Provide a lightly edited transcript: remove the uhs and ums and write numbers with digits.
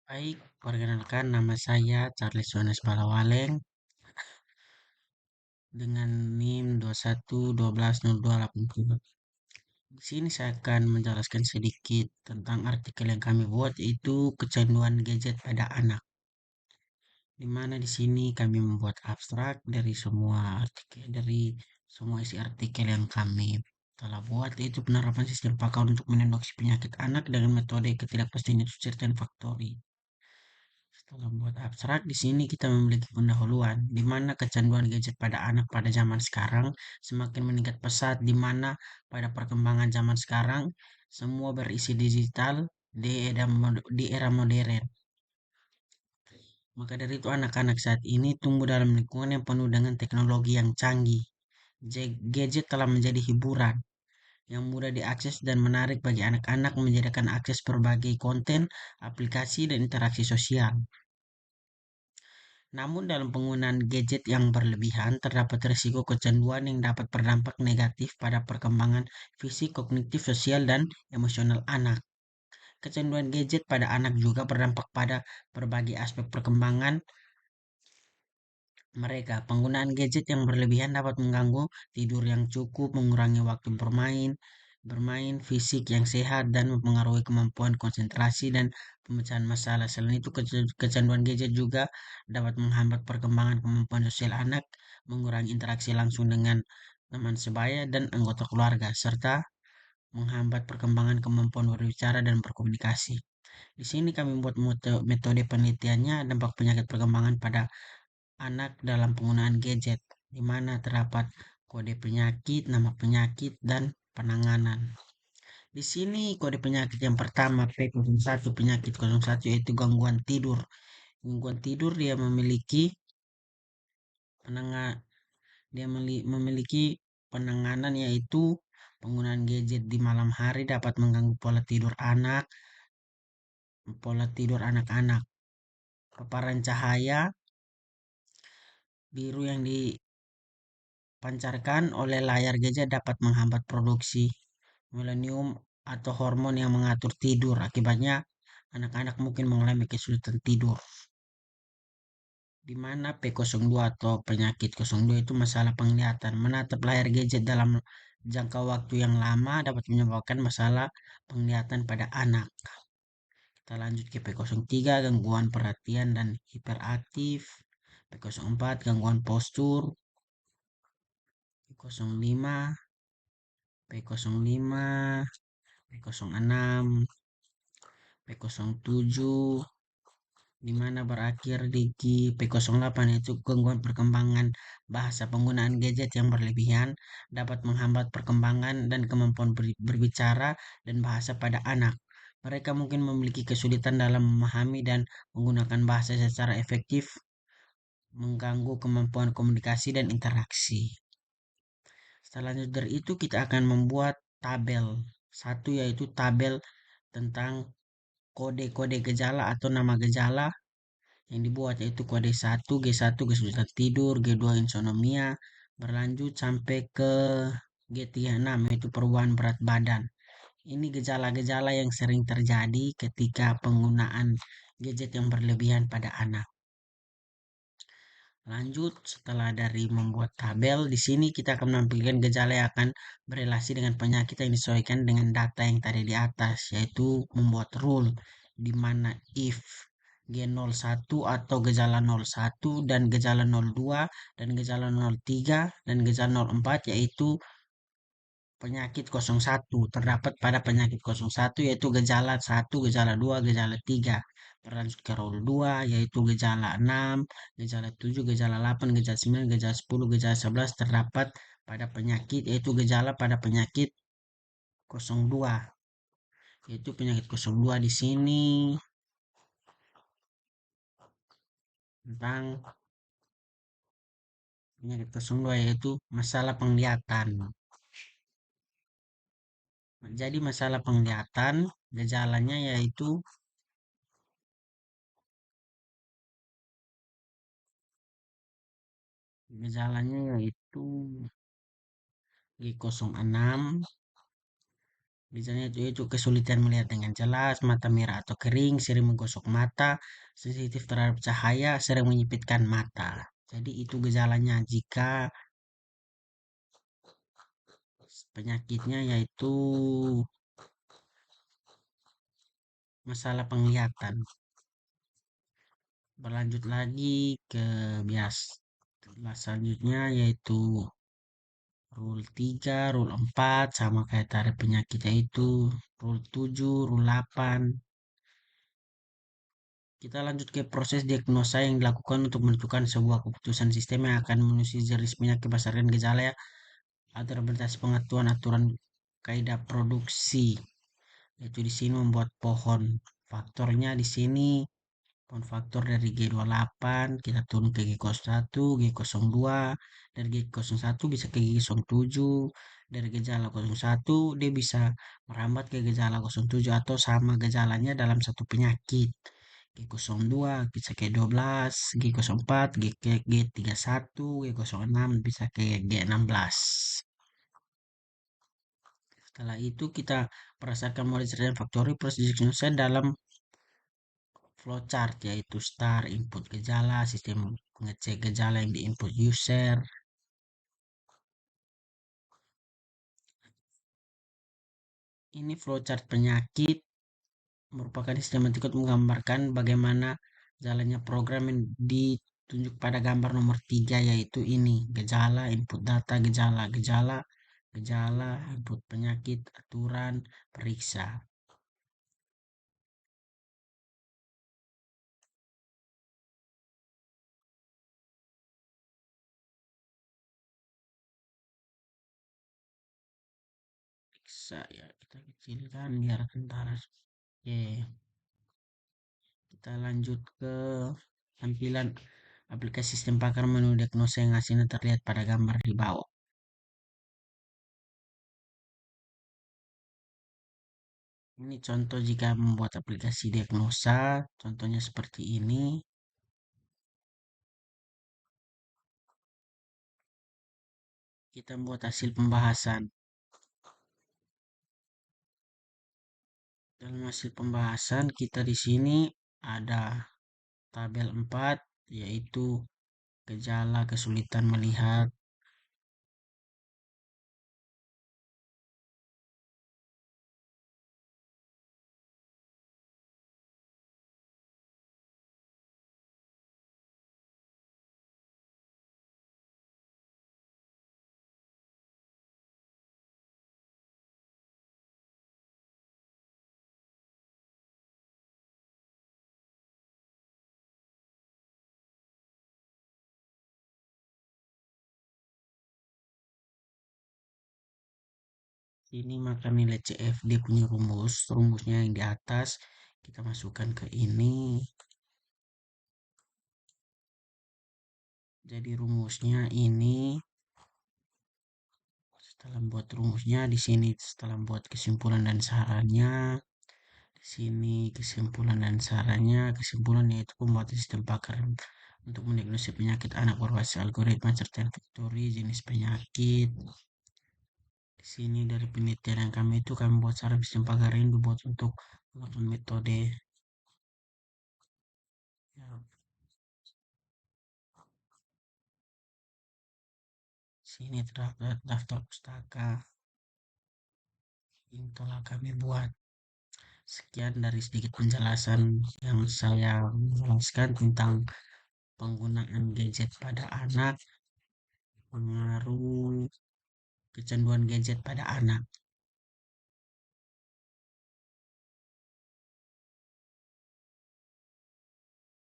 Baik, perkenalkan nama saya Charles Yohanes Balawaleng dengan NIM 21 12 02 80. Di sini saya akan menjelaskan sedikit tentang artikel yang kami buat, yaitu kecanduan gadget pada anak. Di mana di sini kami membuat abstrak dari semua artikel, dari semua isi artikel yang kami telah buat, yaitu penerapan sistem pakar untuk mendeteksi penyakit anak dengan metode ketidakpastian user dan faktori. Setelah membuat abstrak, di sini kita memiliki pendahuluan, di mana kecanduan gadget pada anak pada zaman sekarang semakin meningkat pesat, di mana pada perkembangan zaman sekarang semua berisi digital di era modern. Maka dari itu anak-anak saat ini tumbuh dalam lingkungan yang penuh dengan teknologi yang canggih. Gadget telah menjadi hiburan yang mudah diakses dan menarik bagi anak-anak, menjadikan akses berbagai konten, aplikasi, dan interaksi sosial. Namun dalam penggunaan gadget yang berlebihan, terdapat risiko kecanduan yang dapat berdampak negatif pada perkembangan fisik, kognitif, sosial, dan emosional anak. Kecanduan gadget pada anak juga berdampak pada berbagai aspek perkembangan mereka. Penggunaan gadget yang berlebihan dapat mengganggu tidur yang cukup, mengurangi waktu bermain fisik yang sehat, dan mempengaruhi kemampuan konsentrasi dan pemecahan masalah. Selain itu, kecanduan gadget juga dapat menghambat perkembangan kemampuan sosial anak, mengurangi interaksi langsung dengan teman sebaya dan anggota keluarga, serta menghambat perkembangan kemampuan berbicara dan berkomunikasi. Di sini kami membuat metode penelitiannya dampak penyakit perkembangan pada anak dalam penggunaan gadget, di mana terdapat kode penyakit, nama penyakit, dan penanganan. Di sini kode penyakit yang pertama P01, penyakit 01, yaitu gangguan tidur. Gangguan tidur penanga- memiliki penanganan, yaitu penggunaan gadget di malam hari dapat mengganggu pola tidur anak-anak. Paparan cahaya biru yang dipancarkan oleh layar gadget dapat menghambat produksi melanium atau hormon yang mengatur tidur. Akibatnya, anak-anak mungkin mengalami kesulitan tidur. Di mana P02 atau penyakit 02 itu masalah penglihatan. Menatap layar gadget dalam jangka waktu yang lama dapat menyebabkan masalah penglihatan pada anak. Kita lanjut ke P03, gangguan perhatian dan hiperaktif. P04, gangguan postur. P05, P05, P06, P07, di mana berakhir di P08, yaitu gangguan perkembangan bahasa. Penggunaan gadget yang berlebihan dapat menghambat perkembangan dan kemampuan berbicara dan bahasa pada anak. Mereka mungkin memiliki kesulitan dalam memahami dan menggunakan bahasa secara efektif, mengganggu kemampuan komunikasi dan interaksi. Selanjutnya dari itu kita akan membuat tabel. Satu, yaitu tabel tentang kode-kode gejala atau nama gejala yang dibuat, yaitu kode 1 G1 kesulitan tidur, G2 insomnia, berlanjut sampai ke G36 yaitu perubahan berat badan. Ini gejala-gejala yang sering terjadi ketika penggunaan gadget yang berlebihan pada anak. Lanjut, setelah dari membuat tabel, di sini kita akan menampilkan gejala yang akan berelasi dengan penyakit yang disesuaikan dengan data yang tadi di atas, yaitu membuat rule, di mana if G01 atau gejala 01 dan gejala 02 dan gejala 03 dan gejala 04, yaitu penyakit 01 terdapat pada penyakit 01, yaitu gejala 1, gejala 2, gejala 3. Berlanjut ke role 2, yaitu gejala 6, gejala 7, gejala 8, gejala 9, gejala 10, gejala 11 terdapat pada penyakit, yaitu gejala pada penyakit 02. Yaitu penyakit 02 di sini tentang penyakit 02, yaitu masalah penglihatan. Jadi masalah penglihatan gejalanya yaitu G06, Misalnya itu kesulitan melihat dengan jelas, mata merah atau kering, sering menggosok mata, sensitif terhadap cahaya, sering menyipitkan mata. Jadi itu gejalanya jika penyakitnya yaitu masalah penglihatan. Berlanjut lagi ke bias. Selanjutnya yaitu rule 3, rule 4 sama kayak tarif penyakitnya itu, rule 7, rule 8. Kita lanjut ke proses diagnosa yang dilakukan untuk menentukan sebuah keputusan sistem yang akan menulis jenis penyakit berdasarkan gejala ya, atau berdasarkan pengetahuan aturan kaidah produksi. Yaitu di sini membuat pohon. Faktornya di sini pohon faktor dari G28 kita turun ke G01, G02, dari G01 bisa ke G07, dari gejala 01 dia bisa merambat ke gejala 07 atau sama gejalanya dalam satu penyakit. G02 bisa ke 12, G04, G31, G06 bisa ke G16. Setelah itu kita berdasarkan model cerdas faktori plus diagnosa dalam flowchart yaitu start, input gejala, sistem pengecek gejala yang di input user. Ini flowchart penyakit merupakan sistematik untuk menggambarkan bagaimana jalannya program yang ditunjuk pada gambar nomor 3 yaitu ini gejala, input data, gejala, gejala, gejala, input penyakit, aturan, periksa. Periksa ya kita kecilkan biar kentara. Oke, kita lanjut ke tampilan aplikasi sistem pakar menu diagnosa yang hasilnya terlihat pada gambar di bawah. Ini contoh jika membuat aplikasi diagnosa, contohnya seperti ini. Kita membuat hasil pembahasan. Dalam hasil pembahasan kita di sini ada tabel 4 yaitu gejala kesulitan melihat. Ini maka nilai CFD punya rumusnya yang di atas kita masukkan ke ini. Jadi rumusnya ini setelah buat rumusnya di sini setelah buat kesimpulan dan sarannya di sini kesimpulan dan sarannya kesimpulan yaitu pembuatan sistem pakar untuk mendiagnosis penyakit anak berbasis algoritma serta faktori jenis penyakit. Di sini dari penelitian yang kami itu kami buat saran sistem pakar ini dibuat untuk melakukan metode ya, sini terdapat daftar pustaka yang telah kami buat. Sekian dari sedikit penjelasan yang saya menjelaskan tentang penggunaan gadget pada anak, pengaruh kecanduan gadget pada anak.